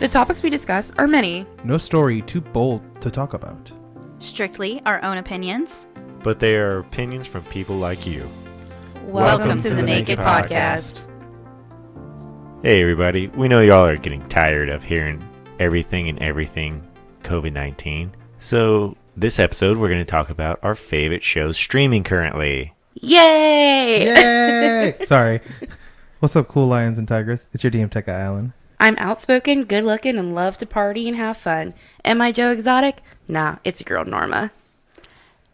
The topics we discuss are many. No story too bold to talk about. Strictly our own opinions. But they are opinions from people like you. Welcome to the NAKE'd podcast. Hey everybody, we know y'all are getting tired of hearing everything COVID-19. So this episode we're going to talk about our favorite shows streaming currently. Yay! Yay! Sorry. What's up, cool lions and tigers? It's your DM Tech guy, Alan. I'm outspoken, good looking, and love to party and have fun. Am I Joe Exotic? Nah, it's your girl Norma.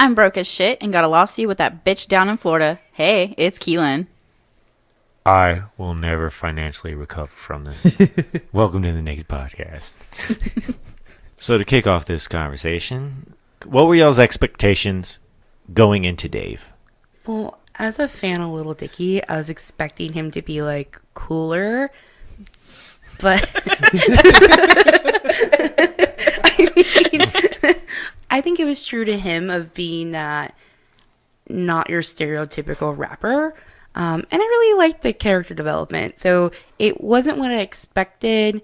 I'm broke as shit and got a lawsuit with that bitch down in Florida. Hey, it's Keelan. I will never financially recover from this. Welcome to the NAKE'd podcast. So to kick off this conversation, what were y'all's expectations going into Dave? Well, as a fan of Little Dicky, I was expecting him to be like cooler, but I think it was true to him of being that not your stereotypical rapper. And I really liked the character development. So it wasn't what I expected,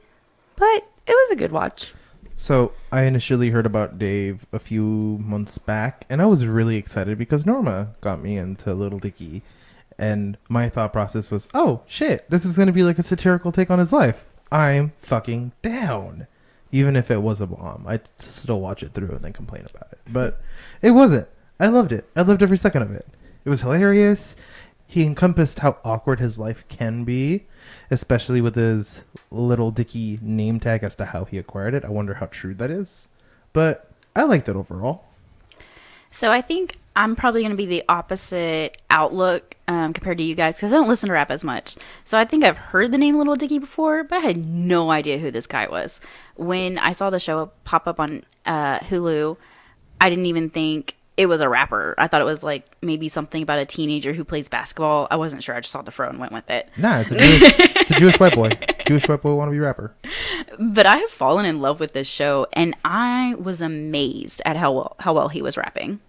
but it was a good watch. So I initially heard about Dave a few months back, and I was really excited because Norma got me into Little Dicky. And my thought process was, oh, shit, this is going to be like a satirical take on his life. I'm fucking down. Even if it was a bomb, I'd still watch it through and then complain about it. But it wasn't. I loved it. I loved every second of it. It was hilarious. He encompassed how awkward his life can be, especially with his Little Dicky name tag as to how he acquired it. I wonder how true that is. But I liked it overall. So I think I'm probably going to be the opposite outlook compared to you guys because I don't listen to rap as much. So I think I've heard the name Little Dicky before, but I had no idea who this guy was. When I saw the show pop up on Hulu, I didn't even think it was a rapper. I thought it was like maybe something about a teenager who plays basketball. I wasn't sure. I just saw the fro and went with it. Nah, it's a Jewish white boy. Jewish white boy wannabe rapper. But I have fallen in love with this show, and I was amazed at how well he was rapping.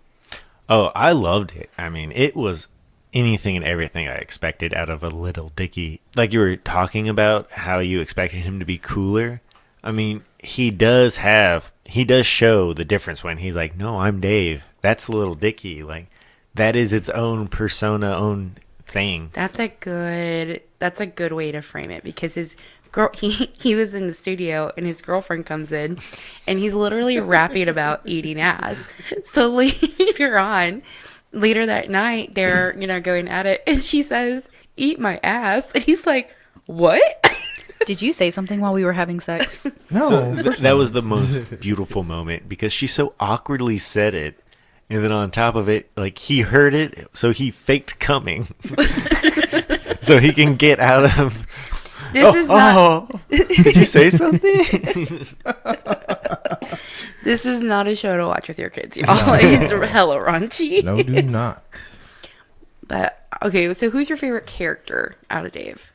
Oh, I loved it. I mean, it was anything and everything I expected out of a Little Dicky. Like you were talking about how you expected him to be cooler. I mean, he does show the difference when he's like, no, I'm Dave. That's Little Dicky. Like, that is its own persona, own thing. That's a good way to frame it because his girl, he was in the studio and his girlfriend comes in and he's literally rapping about eating ass. So later that night, they're, going at it and she says, eat my ass. And he's like, what? Did you say something while we were having sex? No. So that was the most beautiful moment because she so awkwardly said it. And then on top of it, like he heard it, so he faked coming. So he can get out of... Did you say something? This is not a show to watch with your kids, y'all. Like, it's hella raunchy. No, do not. But, okay, so who's your favorite character out of Dave?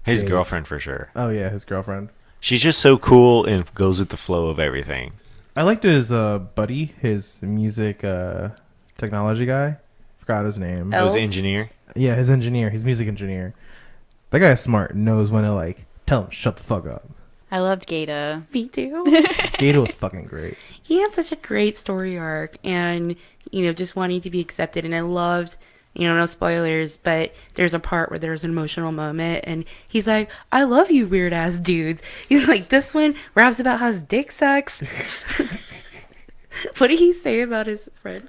His girlfriend, for sure. Oh, yeah, his girlfriend. She's just so cool and goes with the flow of everything. I liked his buddy, his music technology guy. Forgot his name. His engineer? Yeah, his engineer. His music engineer. That guy is smart and knows when to, tell him, shut the fuck up. I loved Gata. Me too. Gata was fucking great. He had such a great story arc and, just wanting to be accepted. And I loved... no spoilers, but there's a part where there's an emotional moment and he's like, I love you weird ass dudes. He's like, this one raps about how his dick sucks. What did he say about his friend?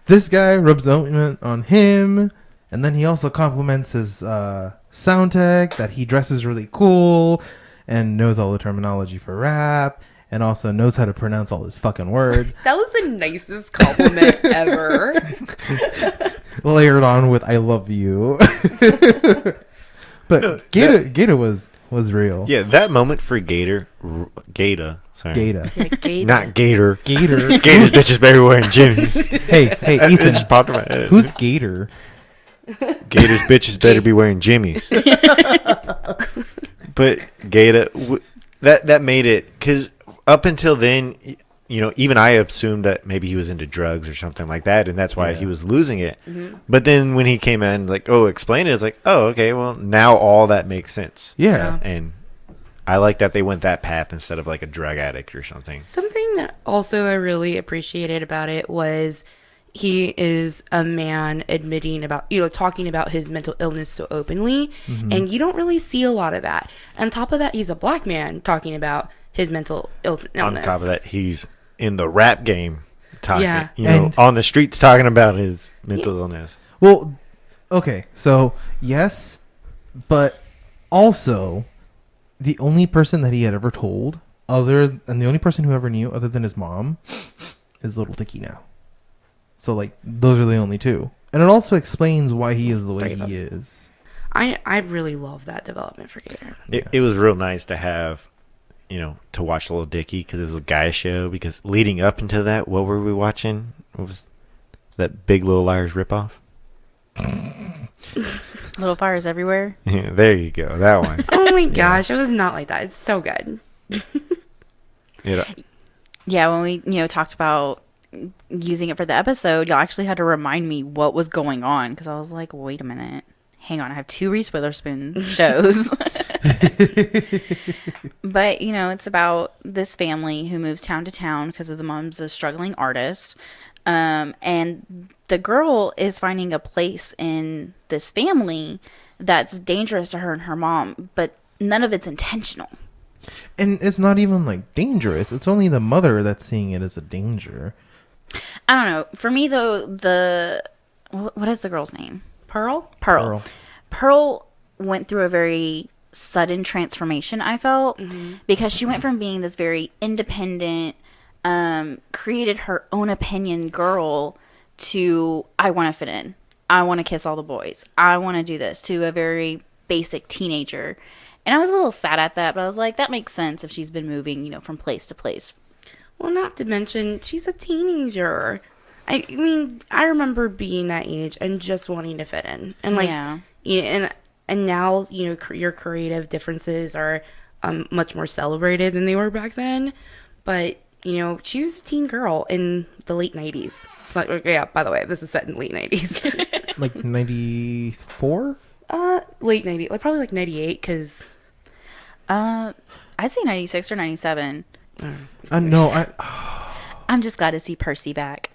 This guy rubs ointment on him, and then he also compliments his sound tech that he dresses really cool and knows all the terminology for rap and also knows how to pronounce all his fucking words. That was the nicest compliment ever. Layered on with I love you. But Gata was real. Yeah, that moment for Gata. Yeah, Gata. Not Gator. Gator. Gator's bitches better be wearing Jimmy's. Hey, It Ethan. just popped in my head. Who's Gator? Gator's bitches better be wearing Jimmy's. But Gata, that made it, because up until then, even I assumed that maybe he was into drugs or something like that, and that's why he was losing it. Mm-hmm. But then when he came in, explain it, it's like, oh, okay, well, now all that makes sense. Yeah. And I like that they went that path instead of like a drug addict or something. Something that also I really appreciated about it was he is a man admitting about, talking about his mental illness so openly. And you don't really see a lot of that. On top of that, he's a black man talking about his mental illness. On top of that, he's in the rap game talking, Yeah. on the streets talking about his mental illness. Well, okay, so yes, but also the only person that he had ever told, and the only person who ever knew other than his mom, is Little Dicky now. So like those are the only two, and it also explains why he is the way he is. I really love that development for Gator. It was real nice to have, to watch Little Dicky because it was a guy show. Because leading up into that, what were we watching? What was that Big Little Liars ripoff? Little Fires Everywhere. Yeah, there you go, that one. Oh my gosh, it was not like that. It's so good. Yeah, when we talked about using it for the episode, y'all actually had to remind me what was going on because I was like, wait a minute, hang on, I have 2 Reese Witherspoon shows. But it's about this family who moves town to town because the mom's a struggling artist, and the girl is finding a place in this family that's dangerous to her and her mom, but none of it's intentional. And it's not even like dangerous. It's only the mother that's seeing it as a danger. I don't know. For me, though, what is the girl's name? Pearl? Pearl went through a very sudden transformation, I felt, because she went from being this very independent, created her own opinion girl to, I want to fit in. I want to kiss all the boys. I want to do this, to a very basic teenager. And I was a little sad at that, but I was like, that makes sense if she's been moving, from place to place. Well, not to mention, she's a teenager. I mean, I remember being that age and just wanting to fit in. And and now, your creative differences are much more celebrated than they were back then. But, she was a teen girl in the late 90s. Like, yeah, by the way, this is set in the late 90s. Like 94? Late 90s. Like, probably like 98, because... I'd say 96 or 97. No, I'm just glad to see Percy back.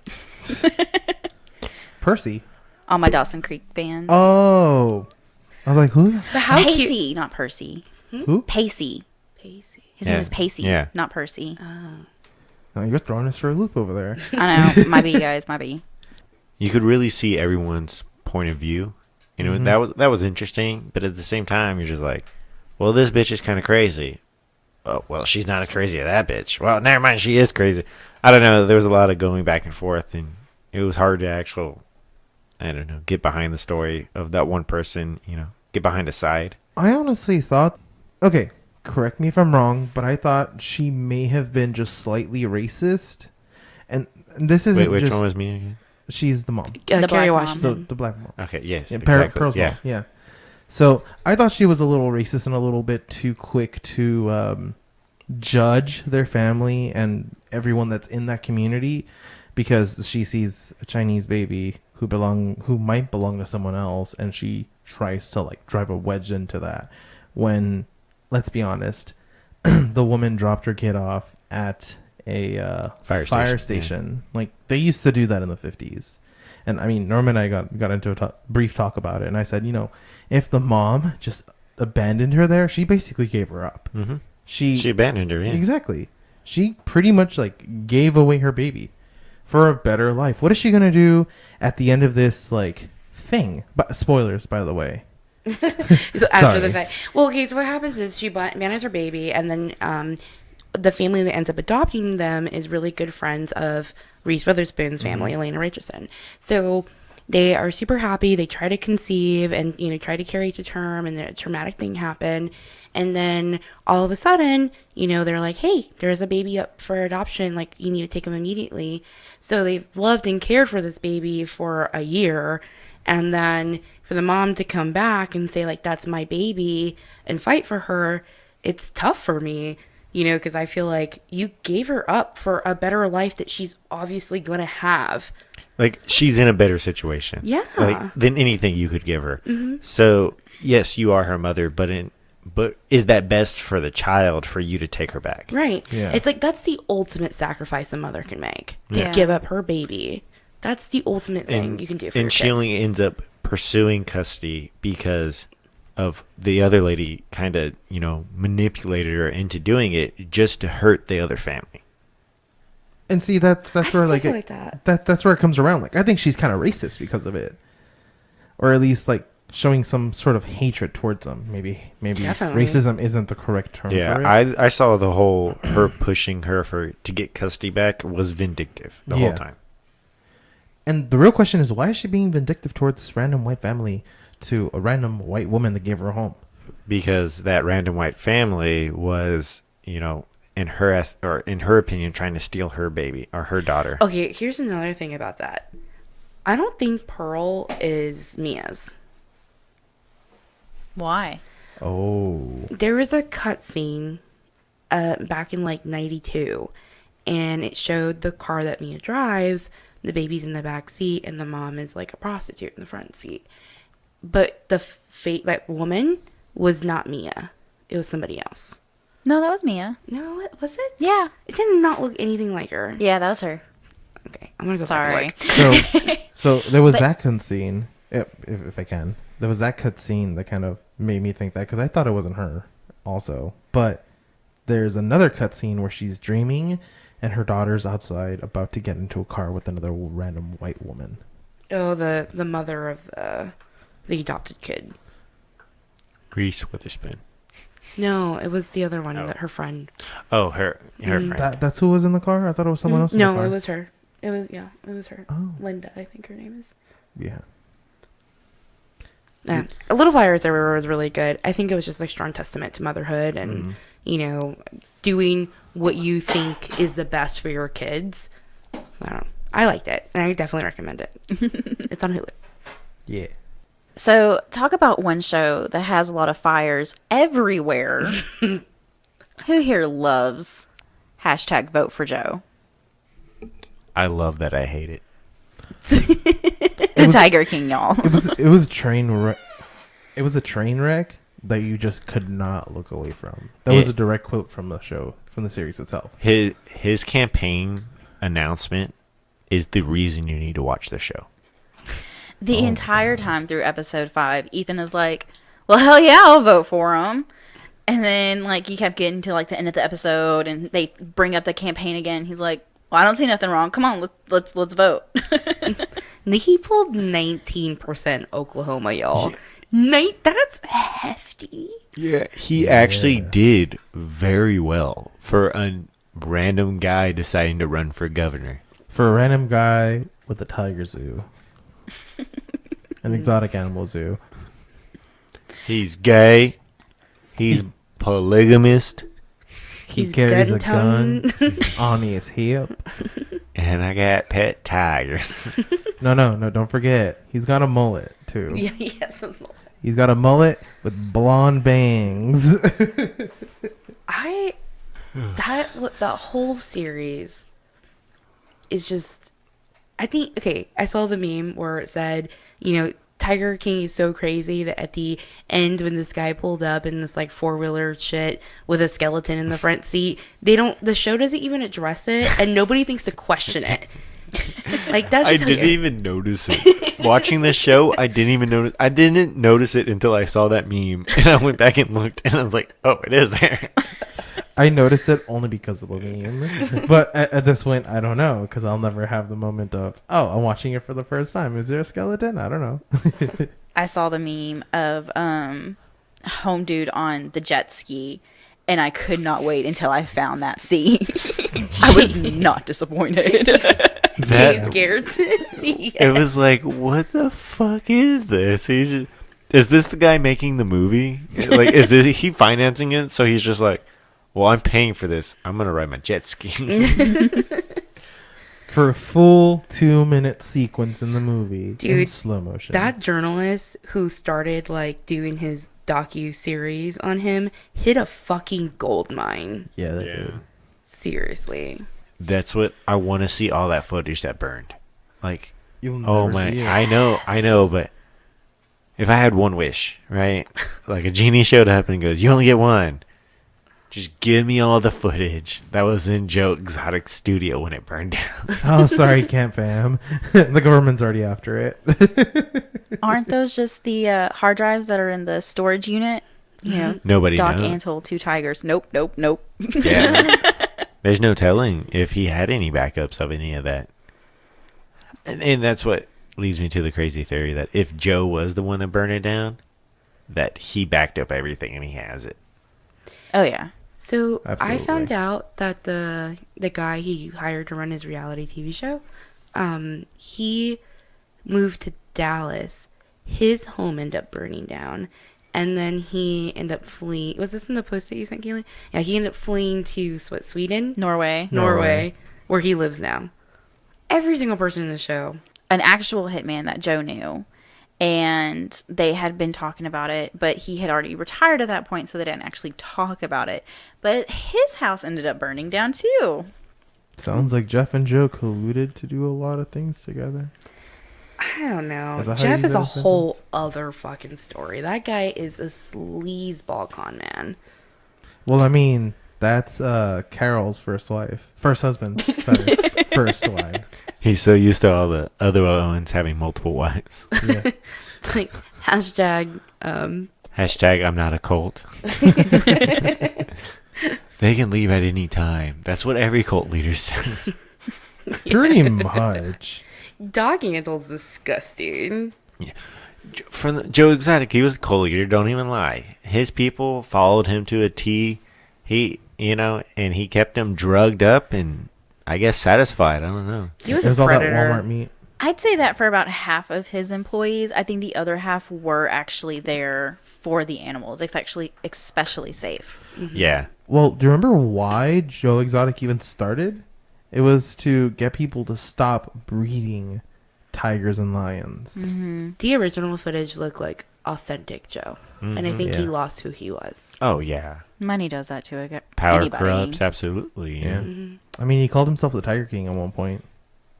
Percy? All my Dawson Creek fans. Oh. I was like, who? But how Pacey, cute... not Percy. Who? Pacey. His name is Pacey, not Percy. No, you're throwing us for a loop over there. I know. Might be, guys. Might be. You could really see everyone's point of view. That was interesting, but at the same time, you're just like, well, this bitch is kind of crazy. Oh, well, she's not as crazy as that bitch. Well, never mind, she is crazy. I don't know. There was a lot of going back and forth, and it was hard to get behind the story of that one person, get behind a side. I honestly thought, okay, correct me if I'm wrong, but I thought she may have been just slightly racist. And this isn't Wait, which one was me again? She's the mom. The Kerry black Washington. The black mom. Okay, yes. Yeah, exactly. Pearl's mom. Yeah. So I thought she was a little racist and a little bit too quick to judge their family and everyone that's in that community because she sees a Chinese baby who might belong to someone else, and she tries to like drive a wedge into that. When, let's be honest, the woman dropped her kid off at a fire station. Yeah. Like they used to do that in the 50s. And I mean, Norma and I got into a brief talk about it, and I said, if the mom just abandoned her there, she basically gave her up. Mm-hmm. She abandoned her, yeah. Exactly. She pretty much like gave away her baby for a better life. What is she gonna do at the end of this like thing? But spoilers, by the way. So after the fact. Well, okay. So what happens is she abandons her baby, and then the family that ends up adopting them is really good friends of Reese Witherspoon's family, Elena Richardson. So they are super happy. They try to conceive and, try to carry to term, and a traumatic thing happened. And then all of a sudden, they're like, hey, there's a baby up for adoption. Like, you need to take him immediately. So they've loved and cared for this baby for a year. And then for the mom to come back and say, like, that's my baby and fight for her, it's tough for me. Because I feel like you gave her up for a better life that she's obviously going to have. Like, she's in a better situation. Yeah. Like, than anything you could give her. Mm-hmm. So, yes, you are her mother, but but is that best for the child for you to take her back? Right. Yeah. It's like that's the ultimate sacrifice a mother can make to Yeah. give up her baby. That's the ultimate thing you can do for your And she kid. only ends up pursuing custody because of the other lady kind of, manipulated her into doing it just to hurt the other family. And see, that's where like, like that. that's where it comes around. Like, I think she's kind of racist because of it, or at least like showing some sort of hatred towards them. Maybe Definitely. racism isn't the correct term. Yeah, for it. I saw the whole her pushing her to get custody back was vindictive the whole time. And the real question is, why is she being vindictive towards this random white family to a random white woman that gave her a home? Because that random white family was, in her opinion, trying to steal her baby or her daughter. Okay, here's another thing about that. I don't think Pearl is Mia's. Why? Oh, There was a cutscene back in like 92, and it showed the car that Mia drives. The baby's in the back seat, and the mom is like a prostitute in the front seat. But that woman was not Mia. It was somebody else. No, that was Mia. No, what was it? Yeah. It did not look anything like her. Yeah, that was her. Okay, I'm gonna go Sorry. back and look. so there was But- that cutscene. If I can, there was that cutscene that kind of made me think that, because I thought it wasn't her, also. But there's another cutscene where she's dreaming, and her daughter's outside about to get into a car with another random white woman. Oh, the mother of the adopted kid. Reese Witherspoon. No, it was the other one, Oh. that her friend. Oh, her friend. That's who was in the car. I thought it was someone else. In the No, car. it was her. It was her. Oh, Linda, I think her name is. yeah. A Little Fires Everywhere was really good. I think it was just a strong testament to motherhood and, doing what you think is the best for your kids. I don't know. I liked it, and I definitely recommend it. It's on Hulu. Yeah. So, talk about one show that has a lot of fires everywhere. Who here loves #vote for Joe? I love that I hate it. The Tiger King, y'all. It was a train wreck. It was a train wreck that you just could not look away from. That was a direct quote from the show, from the series itself. His campaign announcement is the reason you need to watch the show. The entire time through episode 5, Ethan is like, well, hell yeah, I'll vote for him. And then, like, you kept getting to, like, the end of the episode, and they bring up the campaign again. He's like, well, I don't see nothing wrong. Come on, let's vote. He pulled 19% Oklahoma, y'all. That's hefty. Yeah, he actually did very well for a random guy deciding to run for governor. For a random guy with a tiger zoo. An exotic animal zoo. He's gay. He's polygamist. He He's carries a gun-tongue. gun on his hip. And I got pet tigers. No, don't forget. He's got a mullet, too. Yeah, yes. He's got a mullet with blonde bangs. The whole series is just, I think, okay, I saw the meme where it said, Tiger King is so crazy that at the end when this guy pulled up in this like 4-wheeler shit with a skeleton in the front seat, the show doesn't even address it and nobody thinks to question it. Like that's I didn't even notice it. Watching this show, I didn't notice it until I saw that meme. And I went back and looked and I was like, oh, it is there. I noticed it only because of the meme. But at this point, I don't know, because I'll never have the moment of, oh, I'm watching it for the first time. Is there a skeleton? I don't know. I saw the meme of home dude on the jet ski, and I could not wait until I found that scene. I was not disappointed. Jay scared. It was like, what the fuck is this? Is this the guy making the movie? Like, is he financing it? So he's just like, well, I'm paying for this. I'm gonna ride my jet ski. For a full 2-minute sequence in the movie, in Dude, slow motion. That journalist who started like doing his docu-series on him hit a fucking gold mine. Yeah, they did. Seriously. That's what I want to see. All that footage that burned. Like, You'll oh never my, see it. I know, but if I had one wish, right? Like a genie showed up and goes, "You only get one. Just give me all the footage that was in Joe Exotic's studio when it burned down." Oh, sorry, can't fam. The government's already after it. Aren't those just the hard drives that are in the storage unit? You know, Nobody Doc knows. Antle, 2 tigers. Nope. Yeah. There's no telling if he had any backups of any of that. And that's what leads me to the crazy theory that if Joe was the one that burned it down, that he backed up everything and he has it. Oh, yeah. So Absolutely. I found out that the guy he hired to run his reality TV show, he moved to Dallas. His home ended up burning down, and then he ended up fleeing. Was this in the post that you sent, Kaylee? Yeah, he ended up fleeing to Sweden, Norway. Norway, where he lives now. Every single person in the show. An actual hitman that Joe knew. And they had been talking about it, but he had already retired at that point, so they didn't actually talk about it. But his house ended up burning down, too. Sounds like Jeff and Joe colluded to do a lot of things together. I don't know. Is that how Jeff you is use a that whole sentence? other fucking story. That guy is a sleazeball con man. Well, I mean, that's Carol's first husband. Sorry, first wife. He's so used to all the other Owens having multiple wives. Yeah. It's like hashtag Hashtag I'm not a cult. They can leave at any time. That's what every cult leader says. Pretty much. Dog Antle's disgusting. From Joe Exotic, he was a cult leader. Don't even lie. His people followed him to a T. He, and he kept them drugged up and I guess satisfied. I don't know. He was It was a all that predator. Walmart meat. I'd say that for about half of his employees. I think the other half were actually there for the animals. It's actually especially safe. Yeah. Well, do you remember why Joe Exotic even started? It was to get people to stop breeding tigers and lions. The original footage looked like authentic Joe, and I think he Yeah. lost who he was. Oh, yeah. Money does that to Power anybody. corrupts, absolutely. Yeah. Yeah. I mean, he called himself the Tiger King at one point.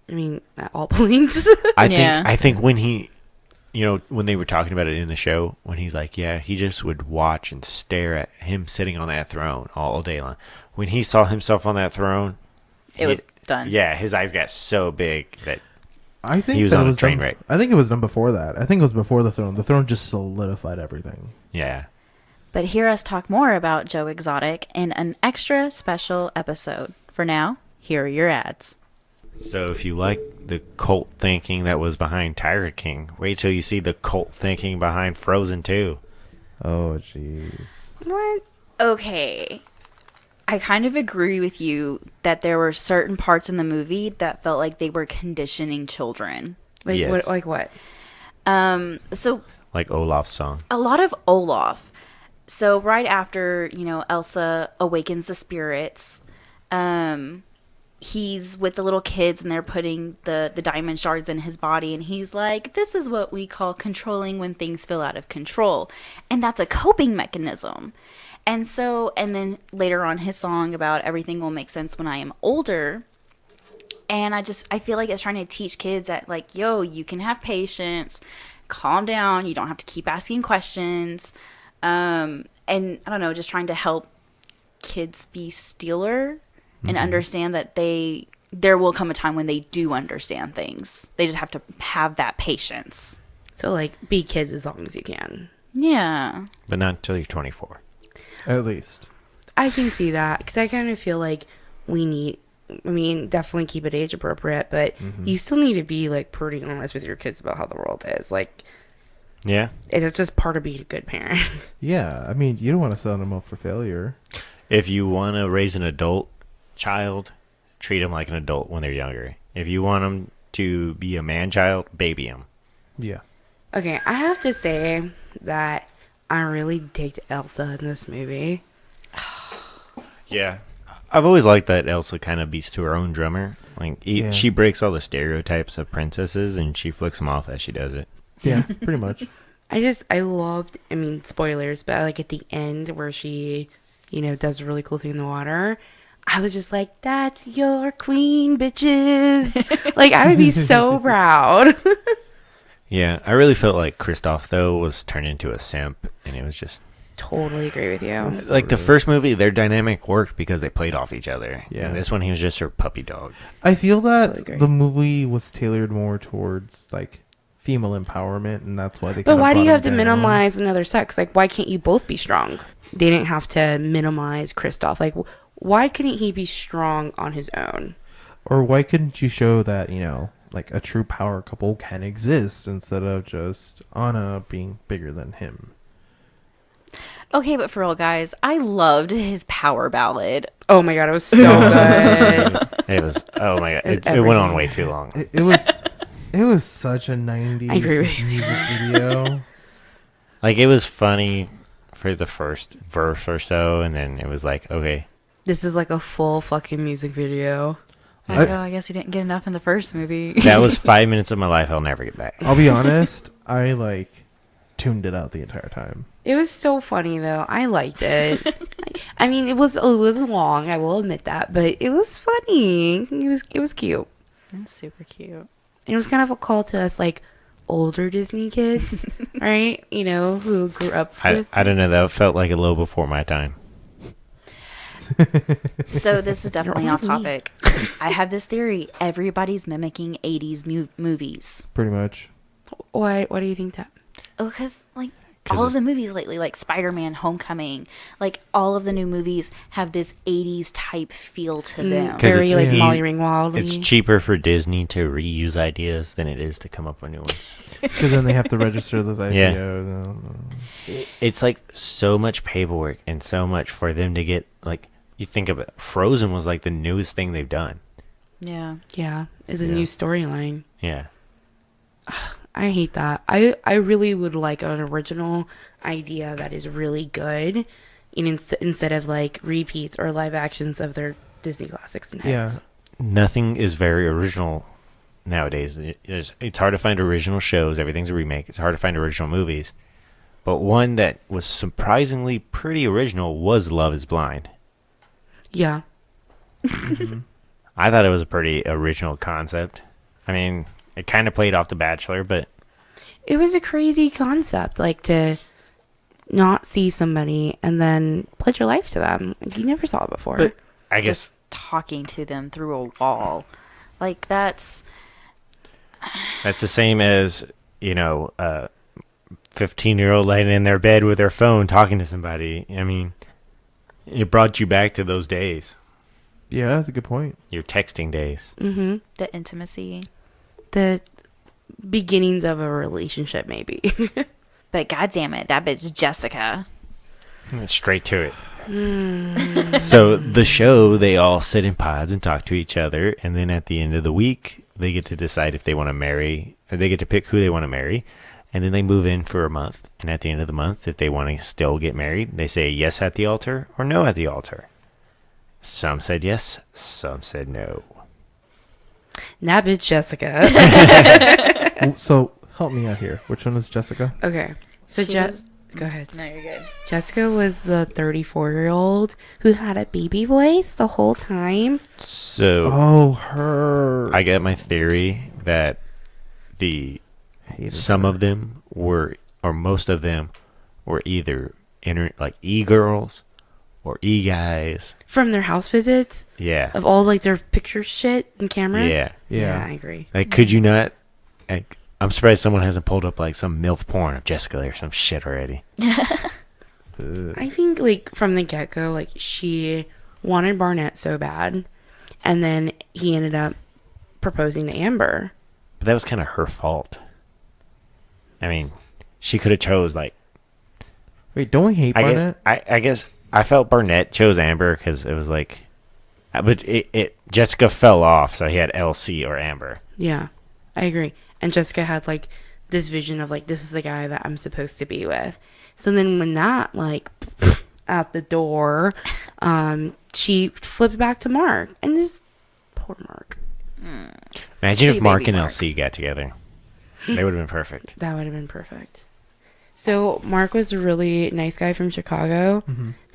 I mean, at all points. Yeah. I think when he, when they were talking about it in the show, when he's like, yeah, he just would watch and stare at him sitting on that throne all day long. When he saw himself on that throne, It was done. Yeah, his eyes got so big that I think He was that on it a was train done, wreck. I think it was done before that. I think it was before the throne. The throne just solidified everything. yeah. But hear us talk more about Joe Exotic in an extra special episode. For now, here are your ads. So if you like the cult thinking that was behind Tiger King, wait till you see the cult thinking behind Frozen 2. Oh, jeez. What? Okay. I kind of agree with you that there were certain parts in the movie that felt like they were conditioning children. Like Yes. what? Like what? So Like Olaf's song. a lot of Olaf. So right after, Elsa awakens the spirits, he's with the little kids and they're putting the diamond shards in his body, and he's like, this is what we call controlling when things feel out of control. And that's a coping mechanism. And then later on his song about everything will make sense when I am older. And I feel like it's trying to teach kids that, like, yo, you can have patience, calm down, you don't have to keep asking questions. And I don't know, just trying to help kids be stealer and understand that there will come a time when they do understand things. They just have to have that patience. So like, be kids as long as you can. Yeah. But not until you're 24. At least. I can see that because I kind of feel like we need. I mean, definitely keep it age appropriate, but you still need to be like pretty honest with your kids about how the world is. Like, Yeah. it's just part of being a good parent. Yeah, I mean, you don't want to set them up for failure. If you want to raise an adult child, treat them like an adult when they're younger. If you want them to be a man-child, baby them. Yeah. Okay, I have to say that I really digged Elsa in this movie. Yeah. I've always liked that Elsa kind of beats to her own drummer. Like, Yeah. she breaks all the stereotypes of princesses, and she flicks them off as she does it. Yeah, pretty much. I loved, I mean, spoilers, but like at the end where she, does a really cool thing in the water, I was just like, that's your queen, bitches. Like, I would be so proud. Yeah, I really felt like Kristoff, though, was turned into a simp, and it was just... Totally agree with you. Like, the first movie, their dynamic worked because they played off each other. Yeah. And this one, he was just her puppy dog. I feel that Totally agree. the movie was tailored more towards like female empowerment, and that's why they. But kinda why do you brought have to him down. minimize another sex? Like, why can't you both be strong? They didn't have to minimize Kristoff. Like, why couldn't he be strong on his own? Or why couldn't you show that, like a true power couple can exist instead of just Anna being bigger than him? Okay, but for real, guys, I loved his power ballad. Oh my god, it was so good. It was... Oh, my God. It's It went on everything. way too long. It was it was such a 90s I agree with you. music video. Like, it was funny for the first verse or so, and then it was like, okay. This is like a full fucking music video. I guess he didn't get enough in the first movie. That was 5 minutes of my life I'll never get back. I'll be honest, I tuned it out the entire time. It was so funny though. I liked it. I mean, it was long. I will admit that, but it was funny. It was cute. That's super cute. It was kind of a call to us, like older Disney kids, right? Who grew up with. I don't know. That felt like a low before my time. So this is definitely You're off on me. topic. I have this theory. Everybody's mimicking 80s movies. Pretty much. Why do you think that? Oh, because, like, all of the movies lately, like Spider-Man, Homecoming, like, all of the new movies have this 80s type feel to them. 'Cause Very it's like easy- Molly Ring Wildly. It's cheaper for Disney to reuse ideas than it is to come up with new ones. Because then they have to register those Yeah. ideas. It's like so much paperwork and so much for them to get, like, you think of it. Frozen was like the newest thing they've done. Yeah. Yeah, it's a Yeah. new storyline. Yeah. I hate that. I really would like an original idea that is really good, instead of like repeats or live actions of their Disney classics and hits. Nothing is very original nowadays. It's hard to find original shows. Everything's a remake. It's hard to find original movies. But one that was surprisingly pretty original was Love is Blind. Yeah. I thought it was a pretty original concept. I mean, it kind of played off The Bachelor, but It was a crazy concept, like to not see somebody and then pledge your life to them. Like, you never saw it before. but I guess Just talking to them through a wall. Like, that's... that's the same as, 15-year-old laying in their bed with their phone talking to somebody. I mean, it brought you back to those days, Yeah, that's a good point. your texting days. Mm-hmm. The intimacy. The beginnings of a relationship, maybe. But goddammit, that bitch Jessica. Straight to it. So the show, they all sit in pods and talk to each other, and then at the end of the week, they get to decide if they want to marry, or they get to pick who they want to marry, and then they move in for a month. And at the end of the month, if they want to still get married, they say yes at the altar or no at the altar. Some said yes, some said no. Nah, bitch, Jessica. So help me out here. Which one is Jessica? Okay. So She was- go ahead. No, you're good. Jessica was the 34-year-old who had a baby voice the whole time. So Oh, her. I get my theory that some of them were, or most of them were either like e-girls or e-guys. From their house visits, Yeah. of all like their picture shit and cameras. Yeah. Yeah. I agree. Like, could you not? Like, I'm surprised someone hasn't pulled up like some MILF porn of Jessica or some shit already. I think like from the get-go, like she wanted Barnett so bad, and then he ended up proposing to Amber. But that was kind of her fault. I mean, she could have chose like. Wait, don't we hate Barnett? I guess I felt Barnett chose Amber because it was like, but Jessica fell off, so he had LC or Amber. Yeah, I agree. And Jessica had like this vision of like, this is the guy that I'm supposed to be with. So then when that like out the door, she flipped back to Mark, and this poor Mark. Imagine if Sweet Mark baby and Mark. LC got together. They would have been perfect. That would have been perfect. So Mark was a really nice guy from Chicago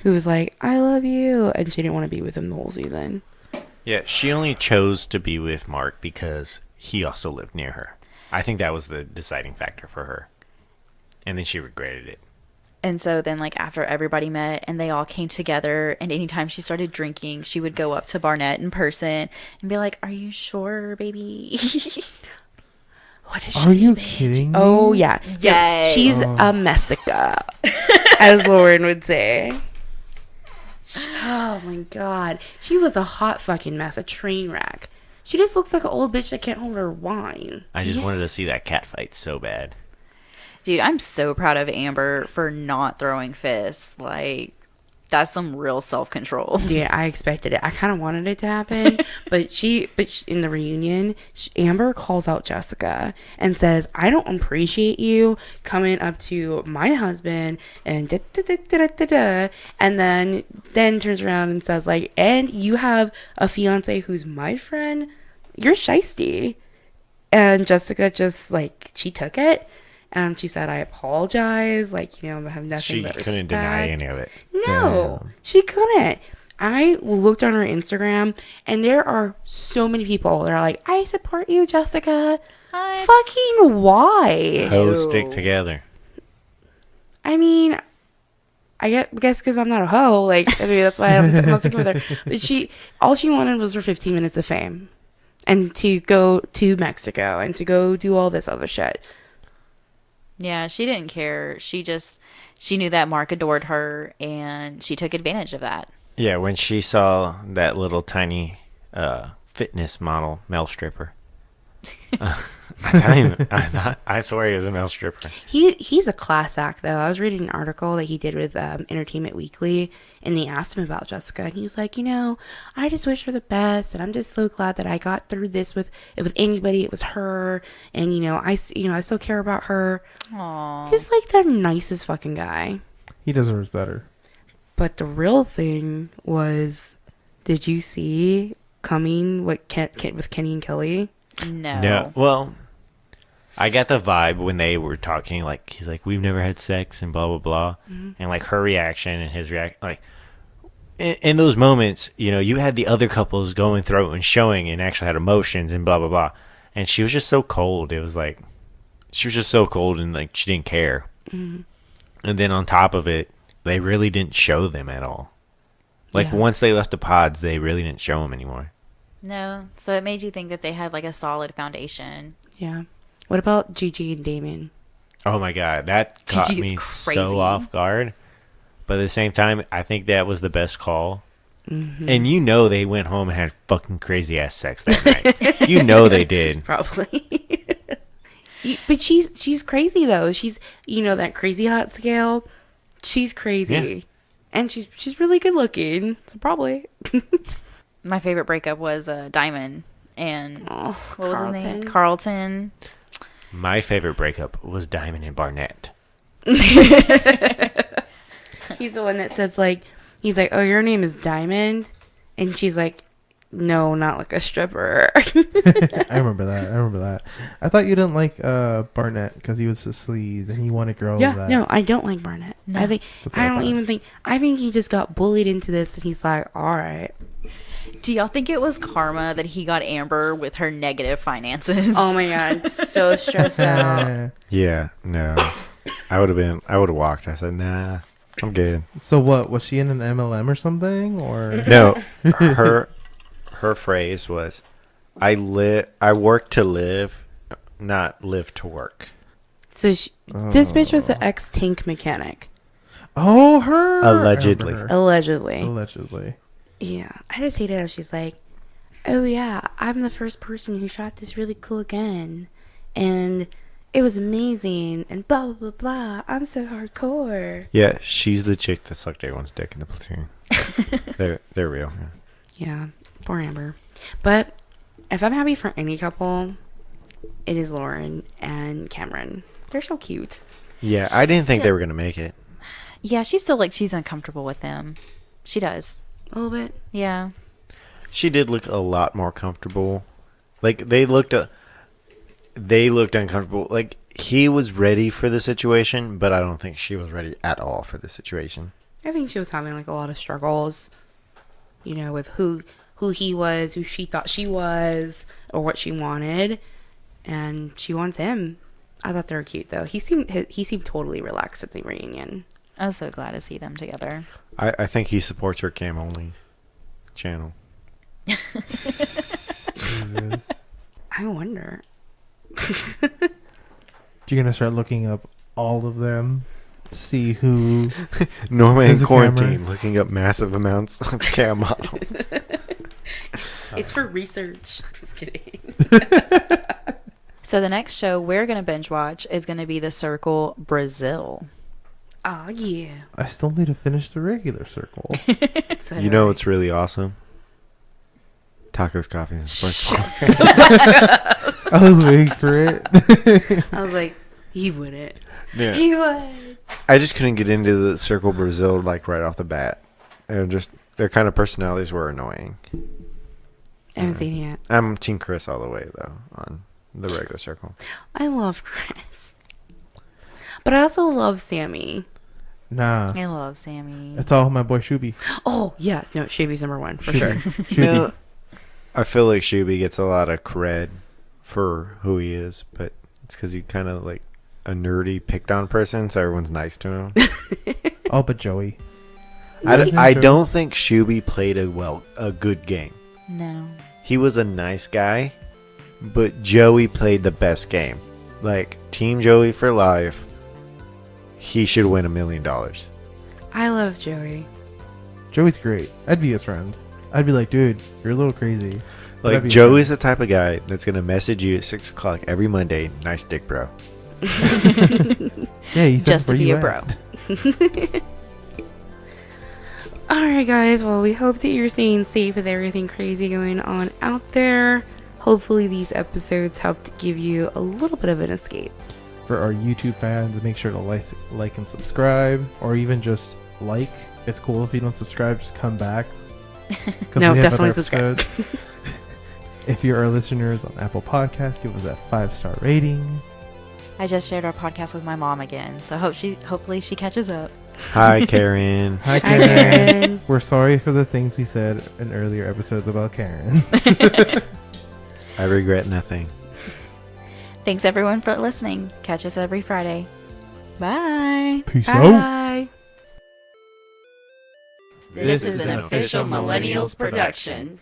who was like, I love you. And she didn't want to be with him the whole season. Yeah, she only chose to be with Mark because he also lived near her. I think that was the deciding factor for her. And then she regretted it. And so then, like, after everybody met and they all came together, and anytime she started drinking, she would go up to Barnett in person and be like, "Are you sure, baby?" What is Are she, you bitch? kidding me? Oh, yeah. Yes. She's a messica, as Lauren would say. Oh, my God. She was a hot fucking mess, a train wreck. She just looks like an old bitch that can't hold her wine. I just wanted to see that cat fight so bad. Dude, I'm so proud of Amber for not throwing fists. Like, that's some real self-control. Dude, I expected it. I kind of wanted it to happen, but in the reunion, Amber calls out Jessica and says, "I don't appreciate you coming up to my husband and da da da da da da," and then turns around and says like, "And you have a fiance who's my friend. You're shiesty." And Jessica just like she took it. And she said, "I apologize. Like, I have nothing She but couldn't respect." deny any of it. No, Damn. she couldn't. I looked on her Instagram, and there are so many people that are like, "I support you, Jessica." Fucking why? Hoes stick together. I mean, I guess because I'm not a hoe. Like, I mean, that's why I'm not sticking with her. But all she wanted was for 15 minutes of fame, and to go to Mexico, and to go do all this other shit. Yeah, she didn't care. She knew that Mark adored her, and she took advantage of that. Yeah, when she saw that little tiny fitness model male stripper. I swear he was a male stripper. He's a class act, though. I was reading an article that he did with Entertainment Weekly, and they asked him about Jessica, and he was like, I just wish her the best, and I'm just so glad that I got through this with anybody. It was her, and I still care about her. Aww. He's like the nicest fucking guy. He deserves better. But the real thing was, did you see coming with Kenny and Kelly? No. Well, I got the vibe when they were talking, like, he's like, "We've never had sex," and blah, blah, blah. Mm-hmm. And, like, her reaction and his reaction, like, in those moments, you had the other couples going through and showing and actually had emotions and blah, blah, blah. And she was just so cold. It was like, she was just so cold and, like, she didn't care. Mm-hmm. And then on top of it, they really didn't show them at all. Like, once they left the pods, they really didn't show them anymore. No. So it made you think that they had, like, a solid foundation. Yeah. What about Gigi and Damon? Oh, my God. That caught Gigi is me crazy. so off guard. But at the same time, I think that was the best call. Mm-hmm. And they went home and had fucking crazy-ass sex that night. They did. Probably. But she's crazy, though. She's, that crazy hot scale. She's crazy. Yeah. And she's really good looking. So probably. My favorite breakup was Diamond and what was his name? Carlton. My favorite breakup was Diamond and Barnett. He's the one that says he's like, "Oh, your name is Diamond," and she's like, "No, not like a stripper." I remember that. I thought you didn't like Barnett because he was a sleaze and he wanted girls. Yeah, that. no, I don't like Barnett. No. I think I think he just got bullied into this, and he's like, "All right." Do y'all think it was karma that he got Amber with her negative finances? Oh my God, so stressed out. Yeah, no. I would have walked. I said, nah, I'm good. So what, was she in an MLM or something, or? No, her phrase was, I work to live, not live to work. So this bitch was an ex-tank mechanic. Oh, her? Allegedly. Allegedly. Yeah, I just hate it how she's like, "Oh yeah, I'm the first person who shot this really cool gun, and it was amazing, and blah blah blah blah. I'm so hardcore." Yeah, she's the chick that sucked everyone's dick in the platoon. They're real. Yeah, poor Amber. But if I'm happy for any couple, it is Lauren and Cameron. They're so cute. Yeah, I didn't think they were gonna make it. Yeah, she's still like she's uncomfortable with them. She does. A little bit. Yeah. She did look a lot more comfortable. Like they looked uncomfortable. Like he was ready for the situation, but I don't think she was ready at all for the situation. I think she was having like a lot of struggles, with who he was, who she thought she was, or what she wanted. and she wants him. I thought they were cute though. He seemed totally relaxed at the reunion. I was so glad to see them together. I think he supports her cam only channel. Jesus. I wonder. You're gonna start looking up all of them, see who. Norma in There's a quarantine camera. looking up massive amounts of cam models. It's for research. Just kidding. So the next show we're going to binge watch is going to be The Circle Brazil. Oh yeah. I still need to finish the regular Circle. So You know what's really awesome? Tacos, coffee, and sports. I was waiting for it. I was like, he wouldn't. Yeah. He would. I just couldn't get into the Circle Brazil like right off the bat. Their kind of personalities were annoying. I haven't seen it yet. I'm Team Chris all the way though on the regular Circle. I love Chris. But I also love Sammy. Nah, I love Sammy. it's all my boy Shuby. Oh, yeah. No, Shuby's number one, for sure. Shuby. Yeah, I feel like Shuby gets a lot of cred for who he is, but it's because he's kind of like a nerdy, picked on person, so everyone's nice to him. Oh, but Joey. I don't think Shuby played a good game. No. He was a nice guy, but Joey played the best game. Like, Team Joey for life. He should win $1 million. I love Joey. Joey's great. I'd be his friend. I'd be like, dude, you're a little crazy. But I'd Like, be Joey's his the type of guy that's going to message you at 6 o'clock every Monday. Nice dick, bro. friend. Yeah, you Just to be a bro. Alright, guys. Well, we hope that you're staying safe with everything crazy going on out there. Hopefully, these episodes helped give you a little bit of an escape. For our YouTube fans, make sure to like and subscribe, or even just like. It's cool if you don't subscribe, just come back. 'Cause No, we have definitely other subscribe. episodes. If you're our listeners on Apple Podcasts, give us that 5-star rating. I just shared our podcast with my mom again, so hopefully she catches up. Hi, Karen. Hi, Hi, Karen. Karen. We're sorry for the things we said in earlier episodes about Karen. I regret nothing. Thanks everyone for listening. Catch us every Friday. Bye. Peace out. Bye. This is an official Millennials production.